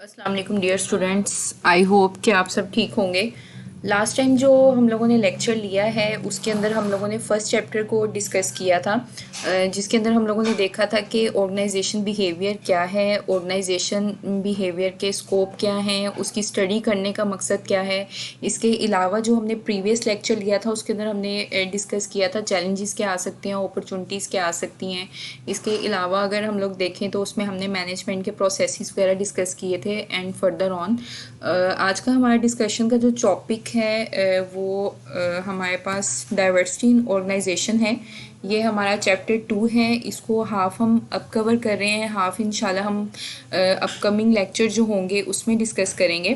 अस्सलाम वालेकुम dear students. I hope कि आप सब ठीक होंगे। लास्ट टाइम जो हम लोगों ने लेक्चर लिया है उसके अंदर हम लोगों ने फर्स्ट चैप्टर को डिस्कस किया था, जिसके अंदर हम लोगों ने देखा था कि ऑर्गेनाइजेशन बिहेवियर क्या है, ऑर्गेनाइजेशन बिहेवियर के स्कोप क्या हैं, उसकी स्टडी करने का मकसद क्या है। इसके अलावा जो हमने प्रीवियस लेक्चर लिया था उसके अंदर हमने डिस्कस किया था चैलेंजेस क्या आ सकते हैं, अपॉर्चुनिटीज़ क्या आ सकती हैं। इसके अलावा अगर हम लोग देखें तो उसमें हमने मैनेजमेंट के प्रोसेसेस वगैरह डिस्कस किए थे। एंड फर्दर ऑन आज का हमारा डिस्कशन का जो टॉपिक है वो हमारे पास डाइवर्सिटी इन ऑर्गेनाइजेशन है। ये हमारा चैप्टर 2 है। इसको हाफ हम अब कवर कर रहे हैं, हाफ इंशाल्लाह हम अपकमिंग लेक्चर जो होंगे उसमें डिस्कस करेंगे।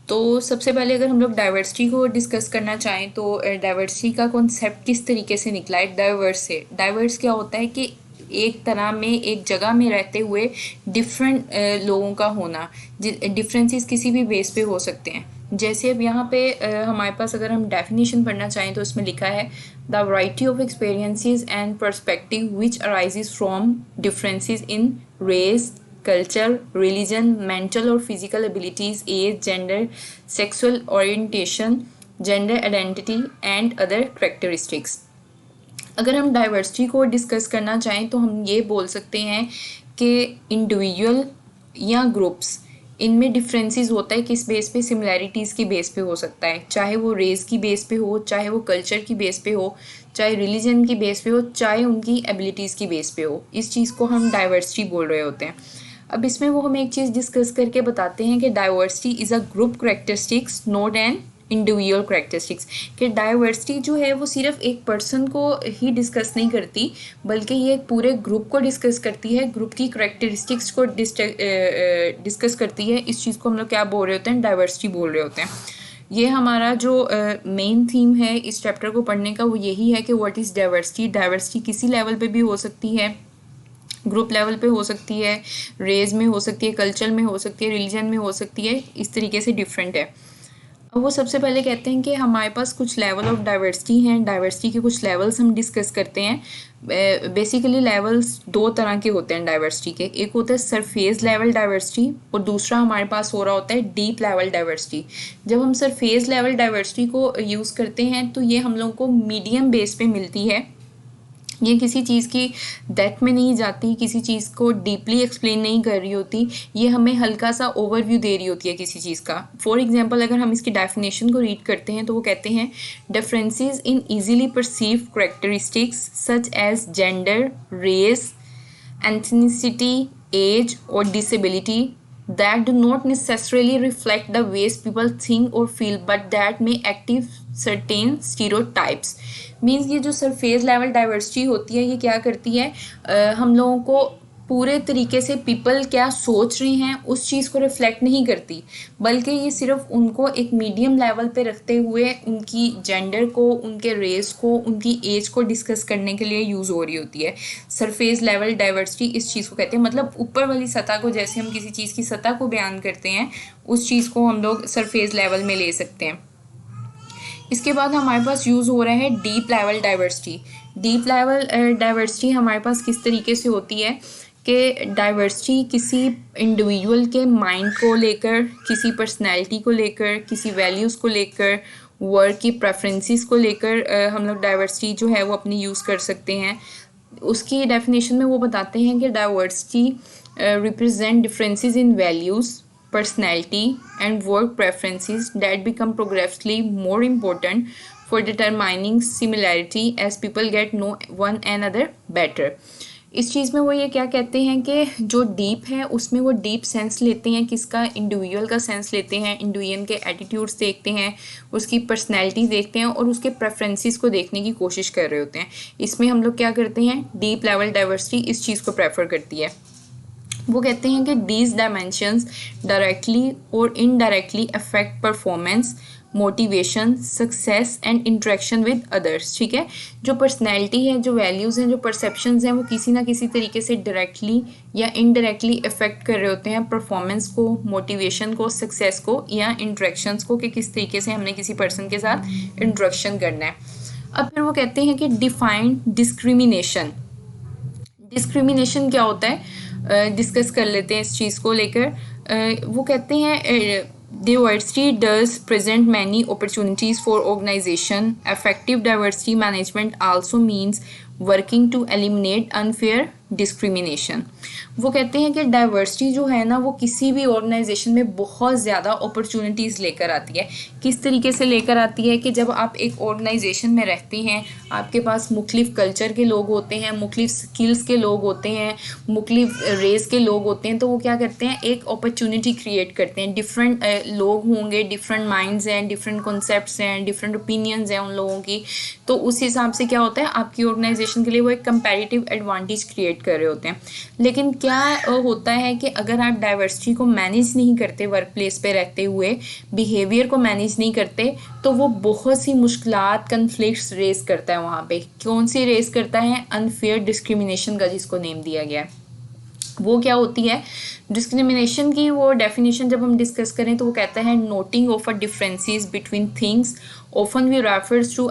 तो सबसे पहले अगर हम लोग डाइवर्सिटी को डिस्कस करना चाहें तो डाइवर्सिटी का कॉन्सेप्ट किस तरीके से निकला है। डाइवर्स से डाइवर्स क्या होता है कि एक तरह में एक जगह में रहते हुए डिफरेंट लोगों का होना। डिफरेंसेस किसी भी बेस पे हो सकते हैं। जैसे अब यहाँ पे हमारे पास अगर हम डेफिनेशन पढ़ना चाहें तो उसमें लिखा है the variety of experiences and perspective which arises from differences in race, culture, religion, mental और physical abilities, age, gender, sexual orientation, gender identity and other characteristics. अगर हम डाइवर्सिटी को डिस्कस करना चाहें तो हम ये बोल सकते हैं कि इंडिविजुअल या ग्रुप्स, इनमें डिफरेंसेस होता है किस बेस पे, सिमिलैरिटीज़ की बेस पे हो सकता है, चाहे वो रेस की बेस पे हो, चाहे वो कल्चर की बेस पे हो, चाहे रिलीजन की बेस पे हो, चाहे उनकी एबिलिटीज़ की बेस पे हो। इस चीज़ को हम डाइवर्सिटी बोल रहे होते हैं। अब इसमें वो हमें एक चीज़ डिस्कस करके बताते हैं कि diversity is a group characteristics not an individual characteristics. कि डाइवर्सिटी जो है वो सिर्फ एक पर्सन को ही डिस्कस नहीं करती, बल्कि ये एक पूरे ग्रुप को डिस्कस करती है, ग्रुप की करेक्टरिस्टिक्स को डिस्कस करती है। इस चीज़ को हम लोग क्या बोल रहे होते हैं, डाइवर्सिटी बोल रहे होते हैं। ये हमारा जो मेन थीम है इस चैप्टर को पढ़ने का वो यही है कि व्हाट इज़ डाइवर्सिटी। डाइवर्सिटी किसी लेवल पे भी हो सकती है, ग्रुप लेवल पे हो सकती है, रेस में हो सकती है, कल्चर में हो सकती है, रिलीजन में हो सकती है, इस तरीके से डिफरेंट है। अब वो सबसे पहले कहते हैं कि हमारे पास कुछ लेवल ऑफ डाइवर्सिटी हैं। डाइवर्सिटी के कुछ लेवल्स हम डिस्कस करते हैं। बेसिकली लेवल्स दो तरह के होते हैं डाइवर्सिटी के। एक होता है सरफेस लेवल डाइवर्सिटी और दूसरा हमारे पास हो रहा होता है डीप लेवल डाइवर्सिटी। जब हम सरफेस लेवल डाइवर्सिटी को यूज़ करते हैं तो ये हम लोगों को मीडियम बेस पे मिलती है। ये किसी चीज़ की डेप्थ में नहीं जाती, किसी चीज़ को डीपली एक्सप्लेन नहीं कर रही होती, ये हमें हल्का सा ओवरव्यू दे रही होती है किसी चीज़ का। फॉर एग्जांपल अगर हम इसकी डेफिनेशन को रीड करते हैं तो वो कहते हैं differences in easily perceived characteristics such as gender, race, ethnicity, age, or disability that do not necessarily reflect the ways people think or feel, but that may active certain stereotypes। Means ये जो surface level diversity होती है ये क्या करती है, हम लोगों को पूरे तरीके से पीपल क्या सोच रहे हैं उस चीज़ को रिफ्लेक्ट नहीं करती, बल्कि ये सिर्फ उनको एक मीडियम लेवल पे रखते हुए उनकी जेंडर को, उनके रेस को, उनकी एज को डिस्कस करने के लिए यूज़ हो रही होती है। सरफेस लेवल डाइवर्सिटी इस चीज़ को कहते हैं। मतलब ऊपर वाली सतह को, जैसे हम किसी चीज़ की सतह को बयान करते हैं, उस चीज़ को हम लोग सरफेस लेवल में ले सकते हैं। इसके बाद हमारे पास यूज़ हो रहा है deep level diversity. Deep level diversity हमारे पास किस तरीके से होती है कि डाइवर्सिटी किसी इंडिविजुअल के माइंड को लेकर, किसी पर्सनैलिटी को लेकर, किसी वैल्यूज़ को लेकर, वर्क की प्रेफरेंसेस को लेकर हम लोग डाइवर्सिटी जो है वो अपनी यूज़ कर सकते हैं। उसकी डेफिनेशन में वो बताते हैं कि diversity represent differences in values, personality, and work preferences that become progressively more important for determining similarity as people get know one another better। इस चीज़ में वो ये क्या कहते हैं कि जो डीप है उसमें वो डीप सेंस लेते हैं, किसका, इंडिविजुअल का सेंस लेते हैं, इंडिविजुअल के एटीट्यूड्स देखते हैं, उसकी पर्सनैलिटी देखते हैं और उसके प्रेफरेंसेस को देखने की कोशिश कर रहे होते हैं। इसमें हम लोग क्या करते हैं, डीप लेवल डाइवर्सिटी इस चीज़ को प्रेफर करती है। वो कहते हैं कि दीज डायमेंशंस डायरेक्टली और indirectly affect performance, motivation, success and interaction with others. ठीक है, जो पर्सनैलिटी है, जो वैल्यूज़ हैं, जो परसेप्शंस हैं, वो किसी ना किसी तरीके से डायरेक्टली या इनडायरेक्टली अफेक्ट कर रहे होते हैं परफॉर्मेंस को, मोटिवेशन को, सक्सेस को या इंटरेक्शंस को, कि किस तरीके से हमने किसी पर्सन के साथ इंटरेक्शन करना है। अब फिर वो कहते हैं कि डिफाइंड डिस्क्रिमिनेशन। डिस्क्रिमिनेशन क्या होता है, डिस्कस कर लेते हैं इस चीज़ को लेकर। वो कहते हैं diversity does present many opportunities for organization. Effective diversity management also means working to eliminate unfair discrimination. वो कहते हैं कि डाइवर्सिटी जो है ना वो किसी भी ऑर्गेनाइजेशन में बहुत ज़्यादा अपॉर्चुनिटीज़ लेकर आती है। किस तरीके से लेकर आती है कि जब आप एक ऑर्गेनाइजेशन में रहते हैं, आपके पास मुख्तलिफ कल्चर के लोग होते हैं, मुख्तलिफ स्किल्स के लोग होते हैं, मुख्तलिफ रेस के लोग होते हैं, तो वो क्या करते हैं, एक अपॉर्चुनिटी क्रिएट करते हैं। डिफरेंट लोग होंगे, डिफरेंट माइंड्स हैं, डिफरेंट कॉन्सेप्ट्स हैं, डिफरेंट ओपिनियंस हैं उन लोगों की, तो उस हिसाब से क्या होता है, आपकी ऑर्गेनाइजेशन के लिए वो एक कंपैरेटिव एडवांटेज क्रिएट कर रहे होते हैं। लेकिन क्या होता है कि अगर आप डाइवर्सिटी को मैनेज नहीं करते, वर्क प्लेस पे रहते हुए बिहेवियर को मैनेज नहीं करते, तो वो बहुत सी मुश्किलात, कन्फ्लिक्ट्स रेस करता है। वहाँ पे कौन सी रेस करता है, अनफेयर डिस्क्रिमिनेशन का जिसको नेम दिया गया है। वो क्या होती है डिस्क्रिमिनेशन की, वो डेफिनेशन जब हम डिस्कस करें तो वो कहता है noting of a differences between things often we refers to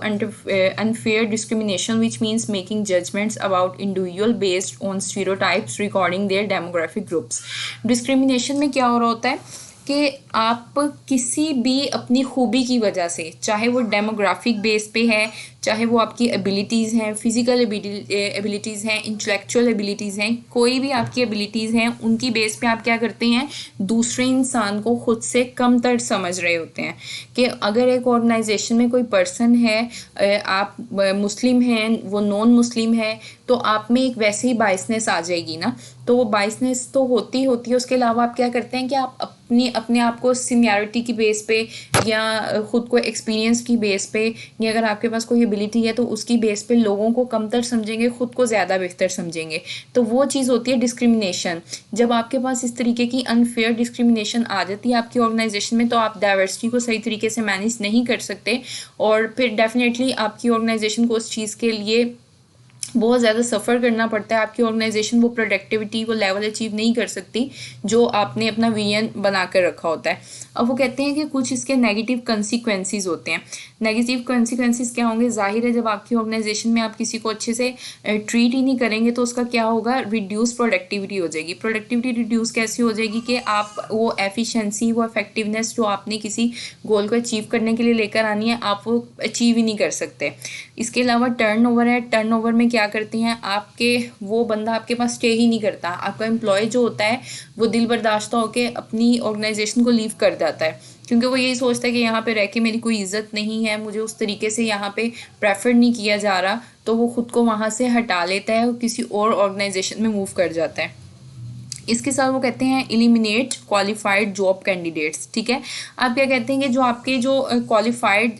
unfair discrimination, which means making judgments about individual based on stereotypes regarding their demographic groups. Discrimination में क्या हो रहा होता है कि आप किसी भी अपनी खूबी की वजह से, चाहे वो डेमोग्राफिक बेस पे है, चाहे वो आपकी एबिलिटीज़ हैं, फिज़िकल एबिलिटीज़ हैं, इंटेलेक्चुअल एबिलिटीज़ हैं, कोई भी आपकी एबिलिटीज़ हैं, उनकी बेस पे आप क्या करते हैं, दूसरे इंसान को खुद से कमतर समझ रहे होते हैं। कि अगर एक ऑर्गेनाइजेशन में कोई पर्सन है, आप मुस्लिम हैं, वो नॉन मुस्लिम है, तो आप में एक वैसे ही बाइसनेस आ जाएगी ना। तो वो बाइसनेस तो होती है। उसके अलावा आप क्या करते हैं कि आप अपने आप को सीनियरिटी की बेस पे या ख़ुद को एक्सपीरियंस की बेस पे, या अगर आपके पास कोई एबिलिटी है तो उसकी बेस पे लोगों को कमतर समझेंगे, ख़ुद को ज़्यादा बेहतर समझेंगे। तो वो चीज़ होती है डिस्क्रिमिनेशन। जब आपके पास इस तरीके की अनफेयर डिस्क्रिमिनेशन आ जाती है आपकी ऑर्गेनाइजेशन में, तो आप डाइवर्सिटी को सही तरीके से मैनेज नहीं कर सकते, और फिर डेफिनेटली आपकी ऑर्गेनाइजेशन को उस चीज़ के लिए बहुत ज़्यादा सफ़र करना पड़ता है। आपकी ऑर्गेनाइजेशन वो प्रोडक्टिविटी, वो लेवल अचीव नहीं कर सकती जो आपने अपना विजन बना कर रखा होता है। अब वो कहते हैं कि कुछ इसके नेगेटिव कंसिक्वेंसेस होते हैं। नेगेटिव कंसिक्वेंसेस क्या होंगे, जाहिर है जब आपकी ऑर्गेनाइजेशन में आप किसी को अच्छे से ट्रीट ही नहीं करेंगे तो उसका क्या होगा, रिड्यूस प्रोडक्टिविटी हो जाएगी। प्रोडक्टिविटी रिड्यूस कैसे हो जाएगी कि आप वो एफिशिएंसी, वो इफेक्टिवनेस जो आपने किसी गोल को अचीव करने के लिए लेकर आनी है, आप वो अचीव ही नहीं कर सकते। इसके अलावा टर्नओवर है। टर्नओवर में क्या करती हैं, आपके वो बंदा आपके पास स्टे ही नहीं करता। आपका एम्प्लॉय जो होता है वो दिल बर्दाश्त होकर अपनी ऑर्गेनाइजेशन को लीव कर जाता है, क्योंकि वो यही सोचता है कि यहाँ पे रह के मेरी कोई इज्जत नहीं है, मुझे उस तरीके से यहाँ पे प्रेफर नहीं किया जा रहा, तो वो खुद को वहाँ से हटा लेता है और किसी और ऑर्गेनाइजेशन में मूव कर जाता है। इसके साथ वो कहते हैं एलिमिनेट क्वालिफाइड जॉब कैंडिडेट्स। ठीक है, आप क्या कहते हैं कि जो आपके जो क्वालिफाइड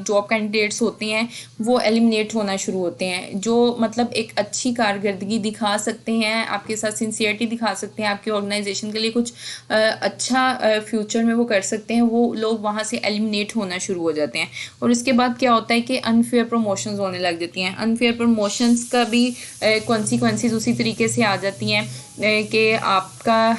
जॉब कैंडिडेट्स होते हैं वो एलिमिनेट होना शुरू होते हैं, जो मतलब एक अच्छी कारकर्दगी दिखा सकते हैं, आपके साथ सिंसियरिटी दिखा सकते हैं, आपकी ऑर्गेनाइजेशन के लिए कुछ अच्छा फ्यूचर में वो कर सकते हैं, वो लोग वहाँ से एलिमिनेट होना शुरू हो जाते हैं। और इसके बाद क्या होता है कि अनफेयर प्रमोशंस होने लग जाती हैं। अनफेयर प्रमोशंस का भी कॉन्सिक्वेंसेस उसी तरीके से आ जाती हैं कि आपका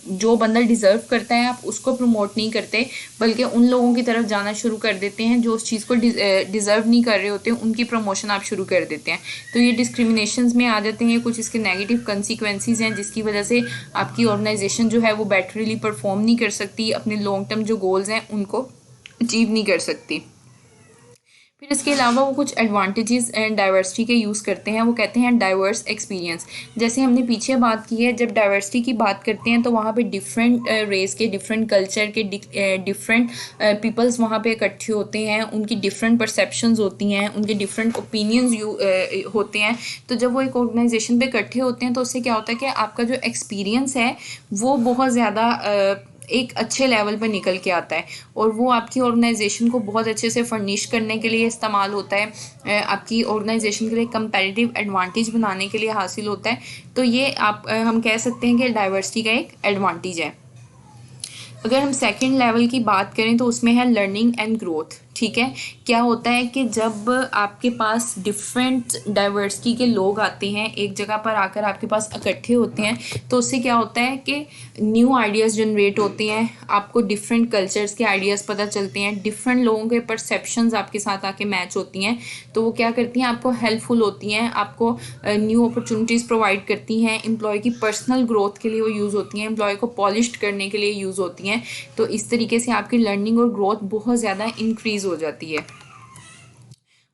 जो बंदा डिज़र्व करता है आप उसको प्रमोट नहीं करते, बल्कि उन लोगों की तरफ जाना शुरू कर देते हैं जो उस चीज़ को डिज़र्व नहीं कर रहे होते, उनकी प्रमोशन आप शुरू कर देते हैं। तो ये डिस्क्रिमिनेशंस में आ जाते हैं। कुछ इसके नेगेटिव कंसिक्वेंसेस हैं जिसकी वजह से आपकी ऑर्गेनाइजेशन जो है वो बेटरली परफॉर्म नहीं कर सकती, अपने लॉन्ग टर्म जो गोल्स हैं उनको अचीव नहीं कर सकती। फिर इसके अलावा वो कुछ एडवांटेजेस एंड डाइवर्सिटी के यूज़ करते हैं। वो कहते हैं डाइवर्स एक्सपीरियंस। जैसे हमने पीछे बात की है, जब डाइवर्सिटी की बात करते हैं तो वहाँ पे डिफरेंट रेस के, डिफरेंट कल्चर के, डिफरेंट पीपल्स वहाँ पे इकट्ठे होते हैं, उनकी डिफरेंट परसेप्शंस होती हैं, उनके डिफरेंट ओपिनियंस होते हैं। तो जब वो एक ऑर्गेनाइजेशन पे इकट्ठे होते हैं तो उससे क्या होता है कि आपका जो एक्सपीरियंस है वो बहुत ज़्यादा एक अच्छे लेवल पर निकल के आता है, और वो आपकी ऑर्गेनाइजेशन को बहुत अच्छे से फर्निश करने के लिए इस्तेमाल होता है, आपकी ऑर्गेनाइजेशन के लिए कंपैरेटिव एडवांटेज बनाने के लिए हासिल होता है। तो ये हम कह सकते हैं कि डाइवर्सिटी का एक एडवांटेज है। अगर हम सेकंड लेवल की बात करें तो उसमें है लर्निंग एंड ग्रोथ। ठीक है। क्या होता है कि जब आपके पास डिफरेंट डाइवर्सिटी के लोग आते हैं, एक जगह पर आकर आपके पास इकट्ठे होते हैं, तो उससे क्या होता है कि न्यू आइडियाज़ जनरेट होते हैं, आपको डिफरेंट कल्चर्स के आइडियाज़ पता चलते हैं, डिफरेंट लोगों के परसेप्शंस आपके साथ आके मैच होती हैं, तो वो क्या करती हैं, आपको हेल्पफुल होती हैं, आपको न्यू अपॉर्चुनिटीज़ प्रोवाइड करती हैं, एम्प्लॉय की पर्सनल ग्रोथ के लिए वो यूज़ होती हैं, एम्प्लॉय को पॉलिश्ड करने के लिए यूज़ होती हैं। तो इस तरीके से आपकी लर्निंग और ग्रोथ बहुत ज़्यादा इंक्रीज़ हो जाती है।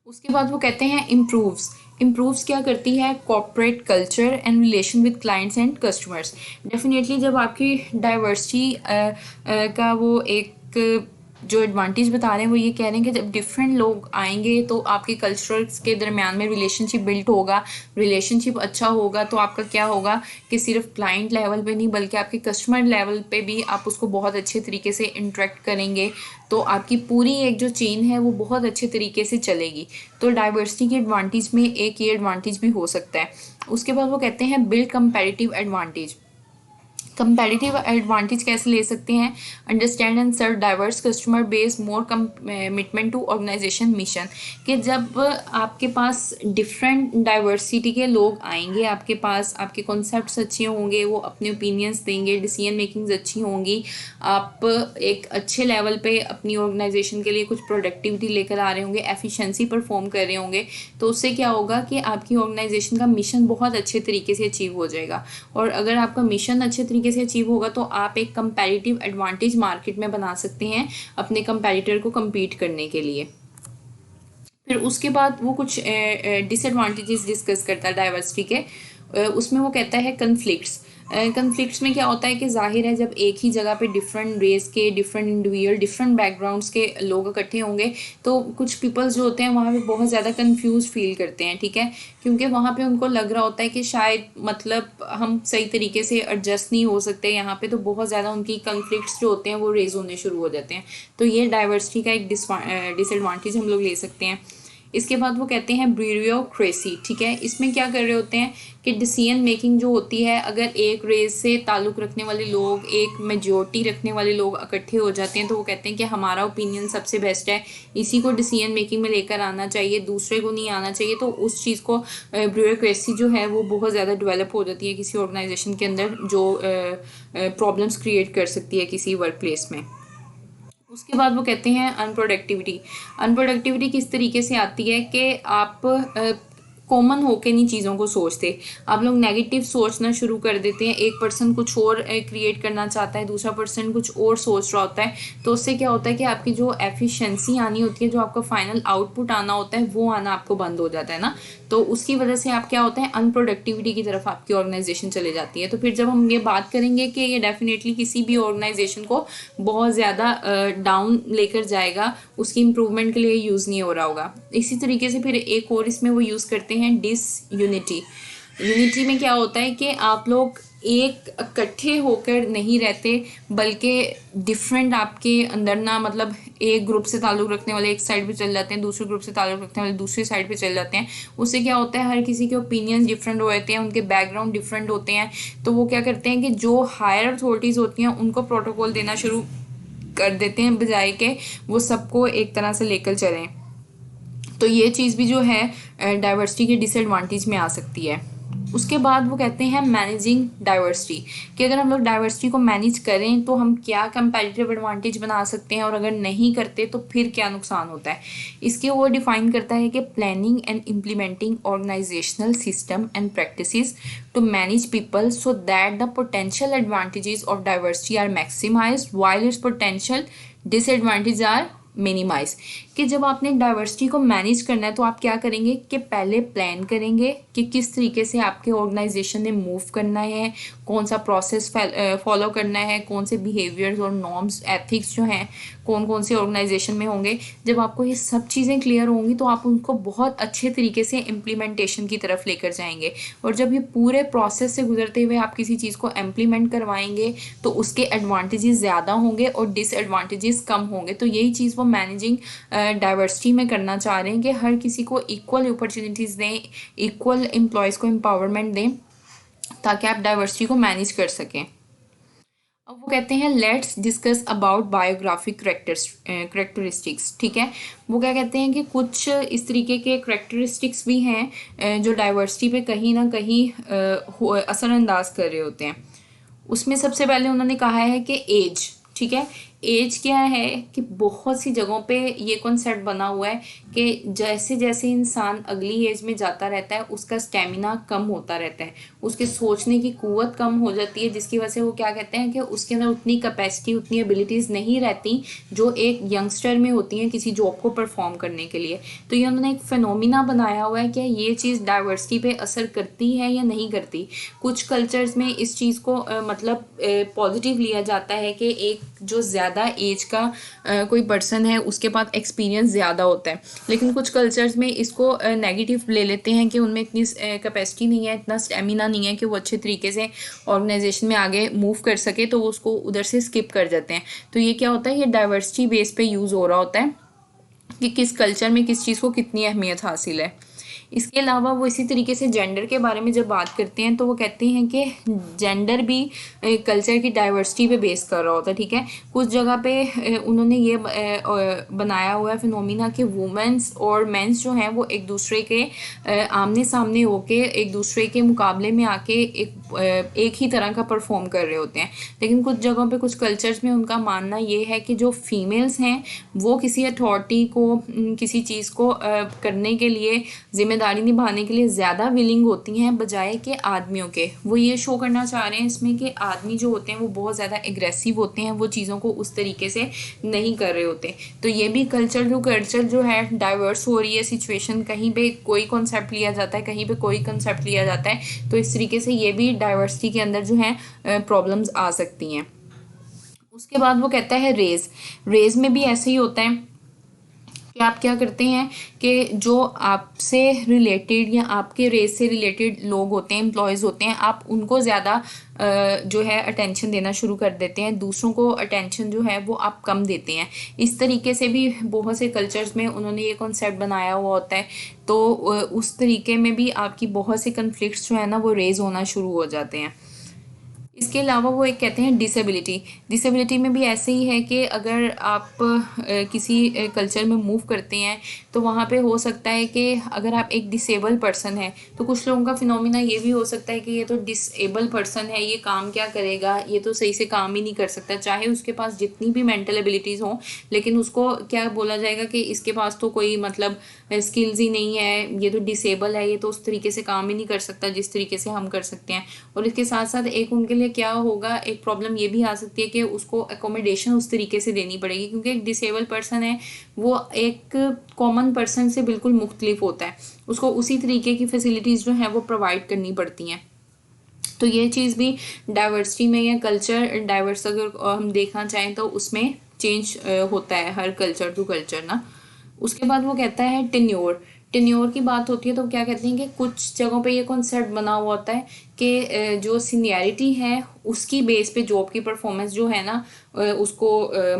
उसके बाद वो कहते हैं इम्प्रूव्स। इम्प्रूव्स क्या करती है, corporate culture and relation with clients and customers. Definitely जब आपकी डाइवर्सिटी का वो एक जो एडवांटेज बता रहे हैं वो ये कह रहे हैं कि जब डिफरेंट लोग आएंगे तो आपके कल्चर्स के दरमियान में रिलेशनशिप बिल्ड होगा, रिलेशनशिप अच्छा होगा, तो आपका क्या होगा कि सिर्फ क्लाइंट लेवल पे नहीं बल्कि आपके कस्टमर लेवल पे भी आप उसको बहुत अच्छे तरीके से इंटरेक्ट करेंगे, तो आपकी पूरी एक जो चेन है वो बहुत अच्छे तरीके से चलेगी। तो डाइवर्सिटी के एडवांटेज में एक ये एडवांटेज भी हो सकता है। उसके बाद वो कहते हैं build comparative advantage. Comparative advantage कैसे ले सकते हैं, understand and serve diverse customer base, more commitment to organization mission. कि जब आपके पास डिफरेंट डाइवर्सिटी के लोग आएंगे, आपके पास आपके कॉन्सेप्ट्स अच्छे होंगे, वो अपने ओपिनियंस देंगे, डिसीजन मेकिंग्स अच्छी होंगी, आप एक अच्छे लेवल पे अपनी ऑर्गेनाइजेशन के लिए कुछ प्रोडक्टिविटी लेकर आ रहे होंगे, एफिशिएंसी परफॉर्म कर रहे होंगे, तो उससे क्या होगा कि आपकी ऑर्गेनाइजेशन का मिशन बहुत अच्छे तरीके से अचीव हो जाएगा। और अगर आपका मिशन अच्छे तरीके से अचीव होगा तो आप एक कंपैरेटिव एडवांटेज मार्केट में बना सकते हैं अपने कंपैरेटर को compete करने के लिए। फिर उसके बाद वो कुछ डिसएडवांटेजेस डिस्कस करता है डाइवर्सिटी के। उसमें वो कहता है कन्फ्लिक्ट्स। कन्फ्लिक्ट्स में क्या होता है कि जाहिर है जब एक ही जगह पे डिफरेंट रेस के, डिफरेंट इंडिविजुअल, डिफरेंट बैकग्राउंड्स के लोग इकट्ठे होंगे तो कुछ पीपल्स जो होते हैं वहाँ पे बहुत ज़्यादा कंफ्यूज फील करते हैं, ठीक है, क्योंकि वहाँ पे उनको लग रहा होता है कि शायद मतलब हम सही तरीके से एडजस्ट नहीं हो सकते यहाँ पे, तो बहुत ज़्यादा उनकी कन्फ्लिक्ट्स जो होते हैं वो रेज होने शुरू हो जाते हैं। तो ये डाइवर्सिटी का एक डिसएडवांटेज हम लोग ले सकते हैं। इसके बाद वो कहते हैं ब्यूरोक्रेसी, ठीक है, इसमें क्या कर रहे होते हैं कि डिसीजन मेकिंग जो होती है, अगर एक रेस से ताल्लुक़ रखने वाले लोग, एक मेजोरिटी रखने वाले लोग इकट्ठे हो जाते हैं तो वो कहते हैं कि हमारा ओपिनियन सबसे बेस्ट है, इसी को डिसीजन मेकिंग में लेकर आना चाहिए, दूसरे को नहीं आना चाहिए। तो उस चीज़ को ब्यूरोक्रेसी जो है वो बहुत ज़्यादा डेवलप हो जाती है किसी ऑर्गेनाइजेशन के अंदर, जो प्रॉब्लम्स क्रिएट कर सकती है किसी वर्क प्लेस में। उसके बाद वो कहते हैं अनप्रोडक्टिविटी। अनप्रोडक्टिविटी किस तरीके से आती है कि आप कॉमन होके नहीं चीज़ों को सोचते, आप लोग नेगेटिव सोचना शुरू कर देते हैं, एक पर्सन कुछ और क्रिएट करना चाहता है, दूसरा पर्सन कुछ और सोच रहा होता है, तो उससे क्या होता है कि आपकी जो एफिशिएंसी आनी होती है, जो आपका फाइनल आउटपुट आना होता है वो आना आपको बंद हो जाता है ना, तो उसकी वजह से आप क्या होता है अनप्रोडक्टिविटी की तरफ आपकी ऑर्गेनाइजेशन चले जाती है। तो फिर जब हम ये बात करेंगे कि ये डेफिनेटली किसी भी ऑर्गेनाइजेशन को बहुत ज़्यादा डाउन लेकर जाएगा, उसकी इम्प्रूवमेंट के लिए यूज़ नहीं हो रहा होगा। इसी तरीके से फिर एक और इसमें वो यूज़ करते हैं डिसयूनिटी। यूनिटी में क्या होता है कि आप लोग एक इकट्ठे होकर नहीं रहते बल्कि डिफरेंट आपके अंदर ना, मतलब एक ग्रुप से ताल्लुक़ रखने वाले एक साइड पे चल जाते हैं, दूसरे ग्रुप से ताल्लुक़ रखने वाले दूसरी साइड पे चल जाते हैं। उससे क्या होता है हर किसी के ओपिनियंस डिफरेंट होते हैं, उनके बैकग्राउंड डिफरेंट होते हैं, तो वो क्या करते हैं कि जो हायर अथॉरिटीज़ होती हैं उनको प्रोटोकॉल देना शुरू कर देते हैं बजाय के वो सबको एक तरह से लेकर चलें। तो ये चीज़ भी जो है डाइवर्सिटी के डिसएडवांटेज में आ सकती है। उसके बाद वो कहते हैं मैनेजिंग डाइवर्सिटी, कि अगर हम लोग डाइवर्सिटी को मैनेज करें तो हम क्या कंपैरेटिव एडवांटेज बना सकते हैं और अगर नहीं करते तो फिर क्या नुकसान होता है। इसके वो डिफाइन करता है कि planning and implementing organizational system and practices to manage people so that the potential advantages of diversity are maximized while its potential disadvantage are minimize. कि जब आपने डाइवर्सिटी को मैनेज करना है तो आप क्या करेंगे कि पहले प्लान करेंगे कि किस तरीके से आपके ऑर्गेनाइजेशन ने मूव करना है, कौन सा प्रोसेस फॉलो करना है, कौन से बिहेवियर्स और नॉर्म्स एथिक्स जो हैं कौन कौन से ऑर्गेनाइजेशन में होंगे। जब आपको ये सब चीज़ें क्लियर होंगी तो आप उनको बहुत अच्छे तरीके से इम्प्लीमेंटेशन की तरफ लेकर जाएंगे, और जब ये पूरे प्रोसेस से गुजरते हुए आप किसी चीज़ को इम्प्लीमेंट करवाएंगे तो उसके एडवांटेजेस ज़्यादा होंगे और डिसएडवांटेजेस कम होंगे। तो यही चीज़ वो मैनेजिंग डाइवर्सिटी में करना चाह रहे हैं कि हर किसी को इक्वल अपॉर्चुनिटीज़ दें, इक्वल एम्प्लॉयज़ को एम्पावरमेंट दें ताकि आप डाइवर्सिटी को मैनेज कर सकें। अब वो कहते हैं let's discuss about biographic characteristics, ठीक है। वो क्या कहते हैं कि कुछ इस तरीके के करेक्टरिस्टिक्स भी हैं जो डाइवर्सिटी पे कहीं ना कहीं असरअंदाज कर रहे होते हैं। उसमें सबसे पहले उन्होंने कहा है कि एज, ठीक है। एज क्या है कि बहुत सी जगहों पे ये कॉन्सेप्ट बना हुआ है कि जैसे जैसे इंसान अगली एज में जाता रहता है उसका स्टेमिना कम होता रहता है, उसके सोचने की कुव्वत कम हो जाती है, जिसकी वजह से वो क्या कहते हैं कि उसके अंदर उतनी कैपेसिटी, उतनी एबिलिटीज़ नहीं रहती जो एक यंगस्टर में होती हैं किसी जॉब को परफॉर्म करने के लिए। तो ये उन्होंने एक फिनोमिना बनाया हुआ है कि ये चीज़ डाइवर्सिटी पे असर करती है या नहीं करती। कुछ कल्चर्स में इस चीज़ को मतलब पॉजिटिव लिया जाता है कि एक जो ज़्यादा एज का कोई पर्सन है उसके पास एक्सपीरियंस ज़्यादा होता है, लेकिन कुछ कल्चर्स में इसको नेगेटिव ले लेते हैं कि उनमें इतनी कैपेसिटी नहीं है, इतना स्टेमिना नहीं है कि वो अच्छे तरीके से ऑर्गेनाइजेशन में आगे मूव कर सके, तो वो उसको उधर से स्किप कर जाते हैं। तो ये क्या होता है, ये डाइवर्सिटी बेस पे यूज़ हो रहा होता है कि किस कल्चर में किस चीज़ को कितनी अहमियत हासिल है। इसके अलावा वो इसी तरीके से जेंडर के बारे में जब बात करते हैं तो वो कहते हैं कि जेंडर भी कल्चर की डाइवर्सिटी पे बेस कर रहा होता है, ठीक है। कुछ जगह पे उन्होंने ये बनाया हुआ है फिनोमिना कि वुमेन्स और मेंस जो हैं वो एक दूसरे के आमने सामने होके एक दूसरे के मुकाबले में आके एक ही तरह का परफॉर्म कर रहे होते हैं। लेकिन कुछ जगहों पे कुछ कल्चर्स में उनका मानना ये है कि जो फीमेल्स हैं वो किसी अथॉरिटी को किसी चीज़ को करने के लिए, जिम्मेदारी निभाने के लिए ज़्यादा विलिंग होती हैं बजाय कि आदमियों के। वो ये शो करना चाह रहे हैं इसमें कि आदमी जो होते हैं वो बहुत ज़्यादा एग्रेसिव होते हैं, वो चीज़ों को उस तरीके से नहीं कर रहे होते। तो ये भी कल्चर टू कल्चर जो है डाइवर्स हो रही है सिचुएशन, कहीं पे कोई कॉन्सेप्ट लिया जाता है, कहीं पे कोई कॉन्सेप्ट लिया जाता है। तो इस तरीके से ये भी डाइवर्सिटी के अंदर जो है प्रॉब्लम्स आ सकती हैं। उसके बाद वो कहता है रेस, रेस में भी ऐसे ही होता है कि आप क्या करते हैं कि जो आपसे रिलेटेड या आपके रेस से रिलेटेड लोग होते हैं, एम्प्लॉयज़ होते हैं, आप उनको ज़्यादा जो है अटेंशन देना शुरू कर देते हैं, दूसरों को अटेंशन जो है वो आप कम देते हैं। इस तरीके से भी बहुत से कल्चर्स में उन्होंने ये कॉन्सेप्ट बनाया हुआ होता है। तो उस तरीके में भी आपकी बहुत से कन्फ्लिक्ट्स जो है ना वो रेज होना शुरू हो जाते हैं। इसके अलावा वो एक कहते हैं डिसेबिलिटी। डिसेबिलिटी में भी ऐसे ही है कि अगर आप किसी कल्चर में मूव करते हैं तो वहाँ पे हो सकता है कि अगर आप एक डिसेबल पर्सन है तो कुछ लोगों का फिनोमिना ये भी हो सकता है कि ये तो डिसेबल पर्सन है, ये काम क्या करेगा, ये तो सही से काम ही नहीं कर सकता, चाहे उसके पास जितनी भी मेंटल एबिलिटीज़ हों, लेकिन उसको क्या बोला जाएगा कि इसके पास तो कोई मतलब स्किल्स ही नहीं है, ये तो डिसेबल है, ये तो उस तरीके से काम ही नहीं कर सकता जिस तरीके से हम कर सकते हैं। और इसके साथ साथ एक उनके लिए क्या होगा, एक प्रॉब्लम ये भी आ सकती है कि उसको एकोमोडेशन उस तरीके से देनी पड़ेगी, क्योंकि एक डिसेबल पर्सन है वो एक कॉमन पर्सन से बिल्कुल मुख्तलिफ होता है, उसको उसी तरीके की फैसिलिटीज़ जो हैं वो प्रोवाइड करनी पड़ती हैं। तो ये चीज़ भी डाइवर्सिटी में या कल्चर डाइवर्स अगर हम देखना चाहें तो उसमें चेंज होता है हर कल्चर टू कल्चर ना। उसके बाद वो कहता है टेन्योर। टेन्योर की बात होती है तो क्या कहते हैं कि कुछ जगहों पे ये कॉन्सेप्ट बना हुआ होता है कि जो सीनियरिटी है उसकी बेस पे जॉब की परफॉर्मेंस जो है ना उसको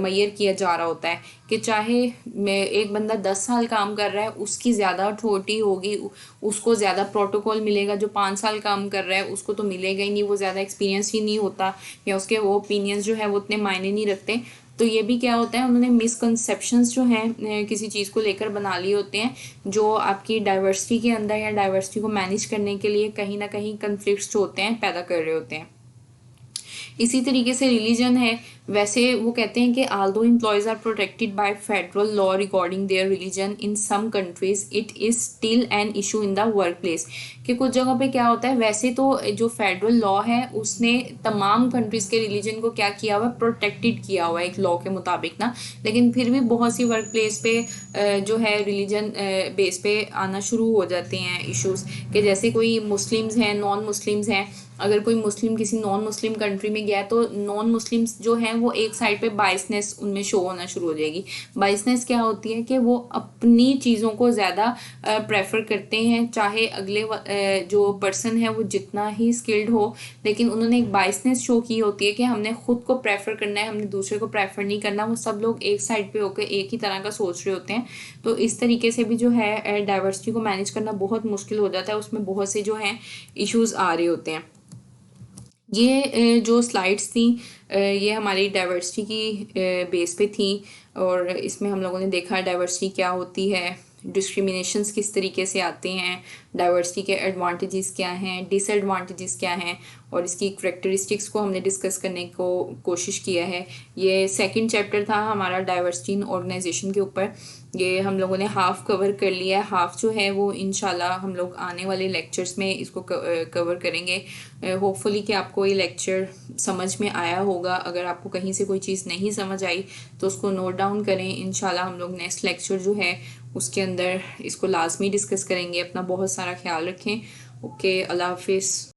मैयर किया जा रहा होता है कि चाहे एक बंदा 10 साल काम कर रहा है उसकी ज़्यादा अथॉरिटी होगी, उसको ज़्यादा प्रोटोकॉल मिलेगा, जो 5 साल काम कर रहा है उसको तो मिलेगा ही नहीं, वो ज़्यादा एक्सपीरियंस ही नहीं होता या उसके वो ओपिनियंस जो है वो उतने मायने नहीं रखते। तो ये भी क्या होता है, उन्होंने मिसकंसेप्शंस जो हैं किसी चीज़ को लेकर बना लिए होते हैं जो आपकी डाइवर्सिटी के अंदर या डाइवर्सिटी को मैनेज करने के लिए कहीं ना कहीं कन्फ्लिक्ट्स जो होते हैं पैदा कर रहे होते हैं। इसी तरीके से रिलीजन है, वैसे वो कहते हैं कि although employees are protected by federal law regarding their religion in some countries it is still an issue in the work place. कि कुछ जगह पे क्या होता है, वैसे तो जो फेडरल लॉ है उसने तमाम कंट्रीज के रिलीजन को क्या किया हुआ है, प्रोटेक्टेड किया हुआ है एक लॉ के मुताबिक ना, लेकिन फिर भी बहुत सी वर्क प्लेस पे जो है रिलीजन बेस पे आना शुरू हो जाते हैं इश्यूज कि जैसे कोई मुस्लिम्स हैं, नॉन मुस्लिम्स हैं, अगर कोई मुस्लिम किसी नॉन मुस्लिम कंट्री में गया तो नॉन मुस्लिम्स जो हैं वो एक साइड पे बाइसनेस उनमें शो होना शुरू हो जाएगी। बाइसनेस क्या होती है कि वो अपनी चीज़ों को ज़्यादा प्रेफर करते हैं, चाहे अगले जो पर्सन है वो जितना ही स्किल्ड हो, लेकिन उन्होंने एक बाइसनेस शो की होती है कि हमने खुद को प्रेफर करना है, हमने दूसरे को प्रेफर नहीं करना। वो सब लोग एक साइड पे होकर एक ही तरह का सोच रहे होते हैं। तो इस तरीके से भी जो है डाइवर्सिटी को मैनेज करना बहुत मुश्किल हो जाता है, उसमें बहुत से जो हैं इश्यूज आ रहे होते हैं। ये जो स्लाइड्स थी ये हमारी डाइवर्सिटी की बेस पे थी, और इसमें हम लोगों ने देखा डाइवर्सिटी क्या होती है, डिस्क्रिमिनेशंस किस तरीके से आते हैं, डाइवर्सिटी के एडवांटेजेस क्या हैं, डिसएडवांटेजेस क्या हैं, और इसकी करेक्टरिस्टिक्स को हमने डिस्कस करने को कोशिश किया है। ये सेकंड चैप्टर था हमारा डाइवर्सिटी इन ऑर्गेनाइजेशन के ऊपर। ये हम लोगों ने हाफ कवर कर लिया है, हाफ जो है वो इंशाल्लाह हम लोग आने वाले लेक्चर्स में इसको कवर करेंगे। होपफुली कि आपको ये लेक्चर समझ में आया होगा। अगर आपको कहीं से कोई चीज़ नहीं समझ आई तो उसको नोट डाउन करें। इंशाल्लाह हम लोग नेक्स्ट लेक्चर जो है उसके अंदर इसको लाजमी डिस्कस करेंगे। अपना बहुत सारा ख्याल रखें। ओके, अल्लाह हाफिज़।